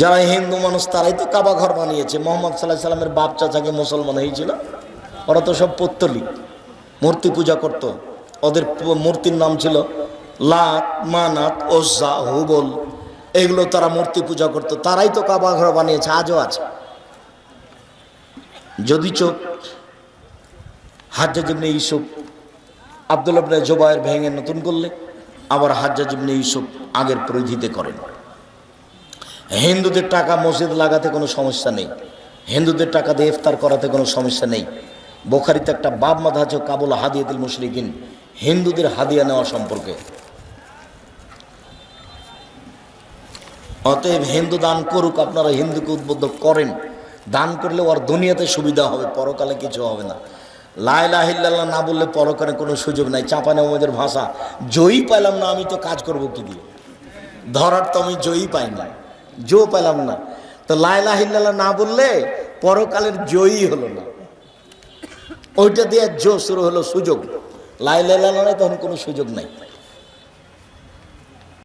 যারা হিন্দু মানুষ তারাই তো কাবা ঘর বানিয়েছে। মোহাম্মদ সাল্লাল্লাহু আলাইহি সাল্লামের বাপ চাচাকে মুসলমান হয়েছিল, ওরা তো সব পত্তলিক, মূর্তি পূজা করত। ওদের মূর্তির নাম ছিল লাত, মানাত, ওজ্জা, হুবল, এগুলো তারা মূর্তি পূজা করত। তারাই তো কাবা ঘর বানিয়েছে, আজও আছে। যদি চোখ হাজ্জাজ ইবনে ইউসুফ আব্দুল্লাহ ইবনে জুবায়ের ভেঙে নতুন করলে, আবার হাজ্জাজ ইবনে ইউসুফ আগের পরিধিতে করেন। হিন্দুদের টাকা মসজিদ লাগাতে কোনো সমস্যা নেই, হিন্দুদের টাকা দিয়ে ইফতার করাতে কোনো সমস্যা নেই। বুখারীতে একটা বাব মাযহাব আছে কাবুল হাদিয়াতুল মুশরিকিন, হিন্দুদের হাদিয়া নেওয়া সম্পর্কে। অতএব হিন্দু দান করুক, আপনারা হিন্দুকে উদ্বুদ্ধ করেন। দান করলে ওর দুনিয়াতে সুবিধা হবে, পরকালে কিছু হবে না। লা ইলাহা ইল্লাল্লাহ না বললে পরকালে কোনো সুযোগ নাই। চাঁপানেওয়াদের ভাষা, জয়ী পেলাম না আমি তো কাজ করব কি দিয়ে, ধরার তো আমি জয়ী পাই না, জো পেলাম না। তো লা ইলাহা ইল্লাল্লাহ না বললে পরকালের জয়ী হলো না, ওইটা দিয়ে জো শুরু হলো সুযোগ। লা ইলাহা ইল্লাল্লাহ তখন কোনো সুযোগ নাই।